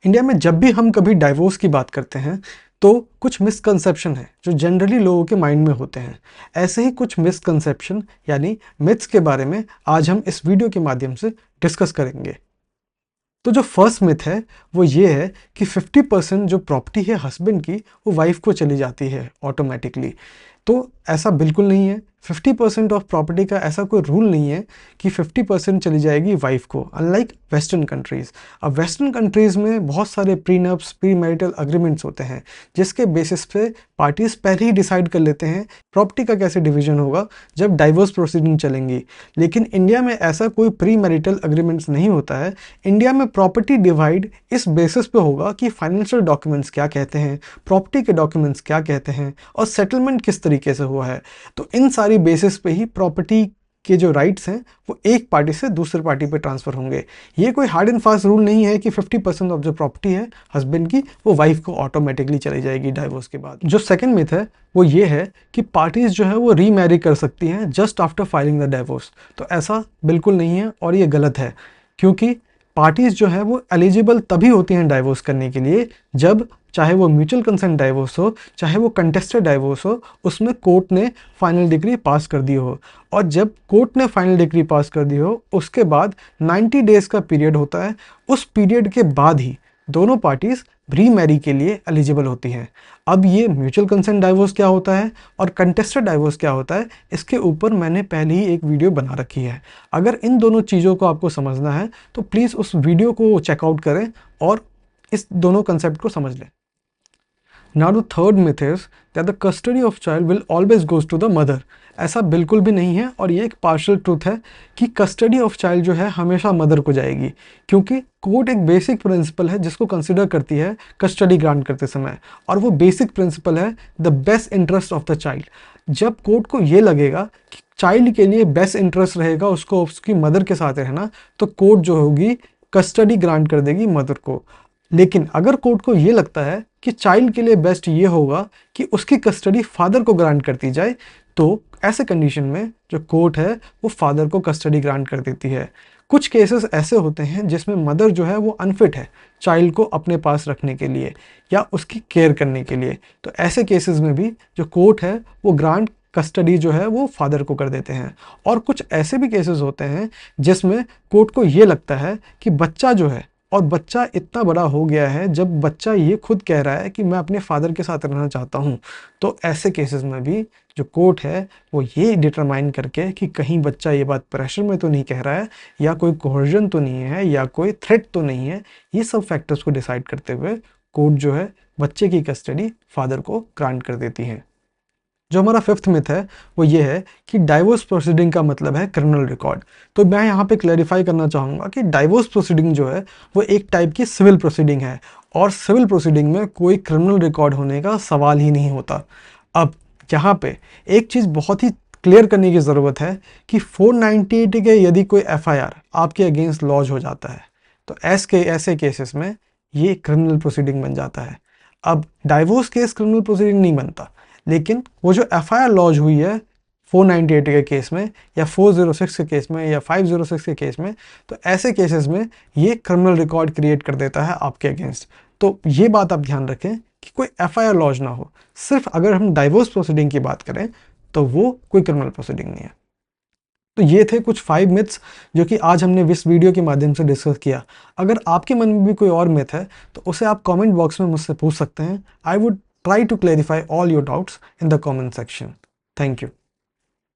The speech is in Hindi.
इंडिया में जब भी हम कभी डाइवोर्स की बात करते हैं तो कुछ मिसकंसेप्शन है जो जनरली लोगों के माइंड में होते हैं। ऐसे ही कुछ मिसकंसेप्शन यानी मिथ्स के बारे में आज हम इस वीडियो के माध्यम से डिस्कस करेंगे। तो जो फर्स्ट मिथ है वो ये है कि 50% जो प्रॉपर्टी है हस्बैंड की वो वाइफ को चली जाती है ऑटोमेटिकली। तो ऐसा बिल्कुल नहीं है। 50% ऑफ प्रॉपर्टी का ऐसा कोई रूल नहीं है कि 50% चली जाएगी वाइफ को, अनलाइक वेस्टर्न कंट्रीज़। अब वेस्टर्न कंट्रीज़ में बहुत सारे प्रीनप्स प्री मैरिटल अग्रीमेंट्स होते हैं जिसके बेसिस पे पार्टीज़ पहले ही डिसाइड कर लेते हैं प्रॉपर्टी का कैसे डिवीजन होगा जब डाइवोर्स प्रोसीडिंग चलेंगी। लेकिन इंडिया में ऐसा कोई प्री मैरिटल अग्रीमेंट्स नहीं होता है। इंडिया में प्रॉपर्टी डिवाइड इस बेसिस पे होगा कि फाइनेंशियल डॉक्यूमेंट्स क्या कहते हैं, प्रॉपर्टी के डॉक्यूमेंट्स क्या कहते हैं और सेटलमेंट किस तरीके से हुआ है। तो इन सारी बेसिस पे ही प्रॉपर्टी के जो राइट्स हैं वो एक पार्टी से दूसरे पार्टी पे ट्रांसफर होंगे। ये कोई हार्ड एंड फास्ट रूल नहीं है कि 50% ऑफ जो प्रॉपर्टी है हस्बैंड की वो वाइफ को ऑटोमेटिकली चली जाएगी डाइवोर्स के बाद। जो सेकंड मिथ है वो ये है कि पार्टीज जो है वो रीमैरी कर सकती हैं just after filing the divorce. तो ऐसा बिल्कुल नहीं है और ये गलत है, क्योंकि पार्टीज जो है वो एलिजिबल तभी होती हैं डाइवोर्स करने के लिए जब चाहे वो म्यूचुअल कंसेंट डाइवोर्स हो चाहे वो कंटेस्टेड डाइवोर्स हो, उसमें कोर्ट ने फाइनल डिग्री पास कर दी हो। और जब कोर्ट ने फाइनल डिग्री पास कर दी हो उसके बाद 90 डेज का पीरियड होता है। उस पीरियड के बाद ही दोनों पार्टीज रीमैरी के लिए एलिजिबल होती हैं। अब ये म्यूचुअल कंसेंट डाइवोर्स क्या होता है और कंटेस्टेड डाइवोर्स क्या होता है, इसके ऊपर मैंने पहले ही एक वीडियो बना रखी है। अगर इन दोनों चीज़ों को आपको समझना है तो प्लीज़ उस वीडियो को चेकआउट करें और इस दोनों कंसेप्ट को समझ लें। Now the third myth is that the custody of child will always goes to the mother। ऐसा बिल्कुल भी नहीं है और ये एक पार्शियल ट्रूथ है कि कस्टडी ऑफ चाइल्ड जो है हमेशा मदर को जाएगी, क्योंकि कोर्ट एक बेसिक प्रिंसिपल है जिसको कंसिडर करती है कस्टडी ग्रांट करते समय, और वो बेसिक प्रिंसिपल है the best interest of the child. जब कोर्ट को ये लगेगा कि चाइल्ड के लिए बेस्ट इंटरेस्ट रहेगा उसको उसकी मदर के साथ रहना, तो कोर्ट जो होगी कस्टडी ग्रांट कर देगी मदर को। लेकिन अगर कोर्ट को ये लगता है कि चाइल्ड के लिए बेस्ट ये होगा कि उसकी कस्टडी फादर को ग्रांट करती जाए, तो ऐसे कंडीशन में जो कोर्ट है वो फादर को कस्टडी ग्रांट कर देती है। कुछ केसेस ऐसे होते हैं जिसमें मदर जो है वो अनफिट है चाइल्ड को अपने पास रखने के लिए या उसकी केयर करने के लिए, तो ऐसे केसेस में भी जो कोर्ट है वो ग्रांट कस्टडी जो है वो फादर को कर देते हैं। और कुछ ऐसे भी केसेस होते हैं जिसमें कोर्ट को ये लगता है कि बच्चा जो है, और बच्चा इतना बड़ा हो गया है जब बच्चा ये खुद कह रहा है कि मैं अपने फादर के साथ रहना चाहता हूँ, तो ऐसे केसेस में भी जो कोर्ट है वो ये डिटरमाइन करके कि कहीं बच्चा ये बात प्रेशर में तो नहीं कह रहा है या कोई कोहर्जन तो नहीं है या कोई थ्रेट तो नहीं है, ये सब फैक्टर्स को डिसाइड करते हुए कोर्ट जो है बच्चे की कस्टडी फादर को ग्रांट कर देती है। जो हमारा फिफ्थ मिथ है वो ये है कि डाइवोर्स प्रोसीडिंग का मतलब है क्रिमिनल रिकॉर्ड। तो मैं यहाँ पे क्लैरिफाई करना चाहूँगा कि डाइवोर्स प्रोसीडिंग जो है वो एक टाइप की सिविल प्रोसीडिंग है और सिविल प्रोसीडिंग में कोई क्रिमिनल रिकॉर्ड होने का सवाल ही नहीं होता। अब यहाँ पे एक चीज़ बहुत ही क्लियर करने की ज़रूरत है कि 498 के यदि कोई FIR आपके अगेंस्ट लॉन्च हो जाता है तो ऐसे केसेस में ये क्रिमिनल प्रोसीडिंग बन जाता है। अब डाइवोर्स केस क्रिमिनल प्रोसीडिंग नहीं बनता, लेकिन वो जो FIR लॉन्च हुई है 498 के केस में या 406 के केस में या 506 के केस में, तो ऐसे केसेस में ये क्रिमिनल रिकॉर्ड क्रिएट कर देता है आपके अगेंस्ट। तो ये बात आप ध्यान रखें कि कोई FIR लॉन्च ना हो। सिर्फ अगर हम डाइवोर्स प्रोसीडिंग की बात करें तो वो कोई क्रिमिनल प्रोसीडिंग नहीं है। तो ये थे कुछ 5 मिथ्स जो कि आज हमने इस वीडियो के माध्यम से डिस्कस किया। अगर आपके मन में भी कोई और मिथ है तो उसे आप कमेंट बॉक्स में मुझसे पूछ सकते हैं। I would try to clarify all your doubts in the comment section. Thank you.